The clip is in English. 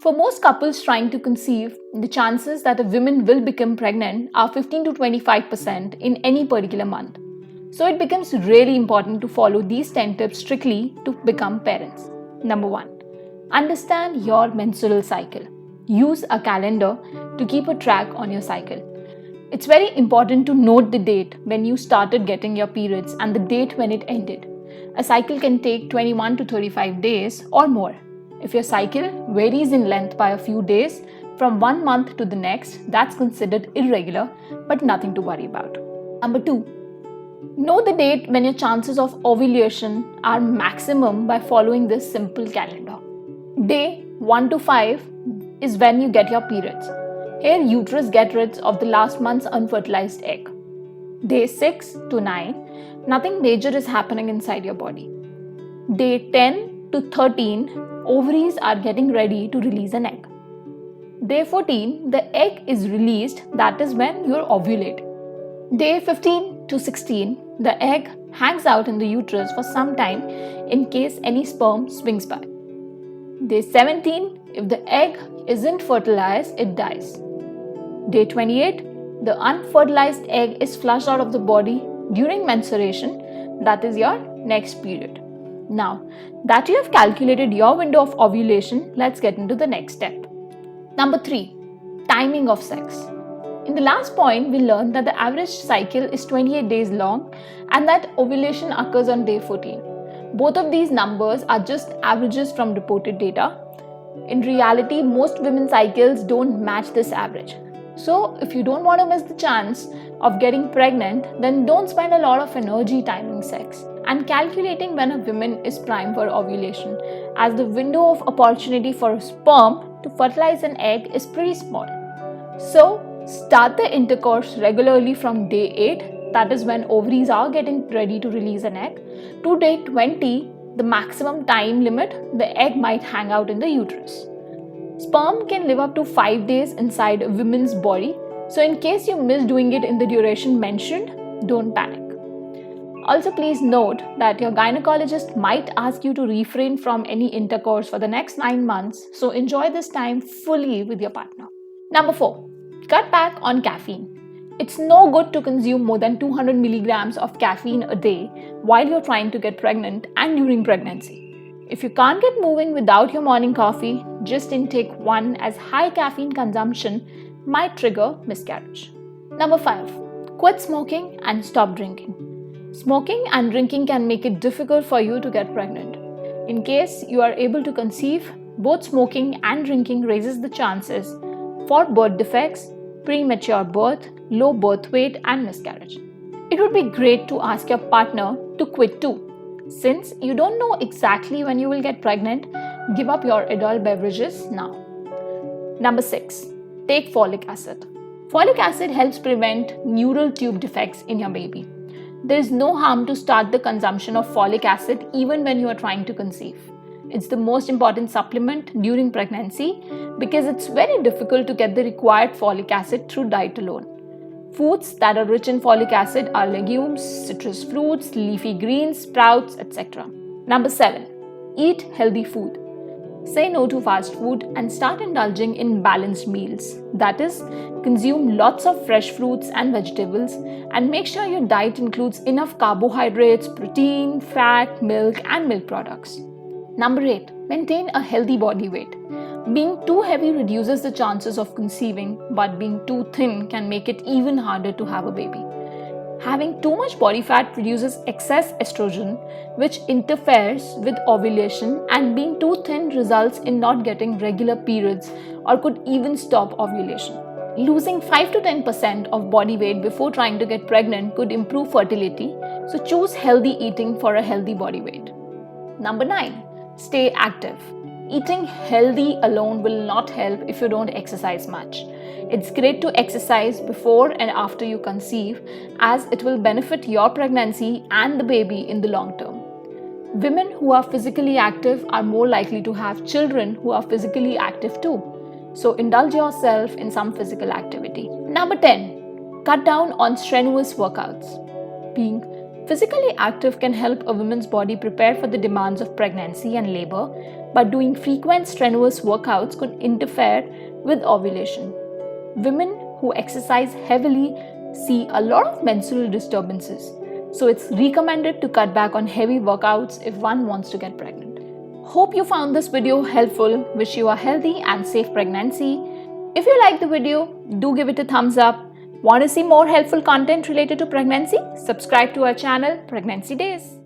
For most couples trying to conceive, the chances that a woman will become pregnant are 15 to 25% in any particular month. So it becomes really important to follow these 10 tips strictly to become parents. Number 1. Understand your menstrual cycle. Use a calendar to keep a track on your cycle. It's very important to note the date when you started getting your periods and the date when it ended. A cycle can take 21 to 35 days or more. If your cycle varies in length by a few days from one month to the next, that's considered irregular, but nothing to worry about. Number 2. Know the date when your chances of ovulation are maximum by following this simple calendar. Day 1 to 5 is when you get your periods. Here, uterus gets rid of the last month's unfertilized egg. Day 6 to 9, nothing major is happening inside your body. Day 10 to 13, ovaries are getting ready to release an egg. Day 14, the egg is released, that is when you're ovulating. Day 15 to 16, the egg hangs out in the uterus for some time in case any sperm swings by. Day 17, if the egg isn't fertilized, it dies. Day 28, the unfertilized egg is flushed out of the body during menstruation, that is your next period. Now that you have calculated your window of ovulation, let's get into the next step. Number 3. Timing of sex. In the last point, we learned that the average cycle is 28 days long and that ovulation occurs on day 14. Both of these numbers are just averages from reported data. In reality, most women's cycles don't match this average. So if you don't want to miss the chance of getting pregnant, then don't spend a lot of energy timing sex and calculating when a woman is primed for ovulation, as the window of opportunity for a sperm to fertilize an egg is pretty small. So start the intercourse regularly from day 8, that is when ovaries are getting ready to release an egg, to day 20, the maximum time limit the egg might hang out in the uterus. Sperm can live up to 5 days inside a woman's body, so in case you miss doing it in the duration mentioned, don't panic. Also, please note that your gynecologist might ask you to refrain from any intercourse for the next 9 months, so enjoy this time fully with your partner. Number 4. Cut back on caffeine. It's no good to consume more than 200 milligrams of caffeine a day while you're trying to get pregnant and during pregnancy. If you can't get moving without your morning coffee, just intake one, as high caffeine consumption might trigger miscarriage. Number 5. Quit smoking and stop drinking. Smoking and drinking can make it difficult for you to get pregnant. In case you are able to conceive, both smoking and drinking raises the chances for birth defects, premature birth, low birth weight, and miscarriage. It would be great to ask your partner to quit too. Since you don't know exactly when you will get pregnant, give up your adult beverages now. Number 6. Take folic acid. Folic acid helps prevent neural tube defects in your baby. There is no harm to start the consumption of folic acid even when you are trying to conceive. It's the most important supplement during pregnancy because it's very difficult to get the required folic acid through diet alone. Foods that are rich in folic acid are legumes, citrus fruits, leafy greens, sprouts, etc. Number 7. Eat healthy food. Say no to fast food and start indulging in balanced meals. That is, consume lots of fresh fruits and vegetables and make sure your diet includes enough carbohydrates, protein, fat, milk and milk products. Number 8. Maintain a healthy body weight. Being too heavy reduces the chances of conceiving, but being too thin can make it even harder to have a baby. Having too much body fat produces excess estrogen, which interferes with ovulation, and being too thin results in not getting regular periods or could even stop ovulation. Losing 5 to 10% of body weight before trying to get pregnant could improve fertility, so choose healthy eating for a healthy body weight. Number 9. Stay active. Eating healthy alone will not help if you don't exercise much. It's great to exercise before and after you conceive, as it will benefit your pregnancy and the baby in the long term. Women who are physically active are more likely to have children who are physically active too. So indulge yourself in some physical activity. Number 10. Cut down on strenuous workouts. Being physically active can help a woman's body prepare for the demands of pregnancy and labor, but doing frequent strenuous workouts could interfere with ovulation. Women who exercise heavily see a lot of menstrual disturbances, so it's recommended to cut back on heavy workouts if one wants to get pregnant. Hope you found this video helpful. Wish you a healthy and safe pregnancy. If you like the video, do give it a thumbs up. Want to see more helpful content related to pregnancy? Subscribe to our channel, Pregnancy Days.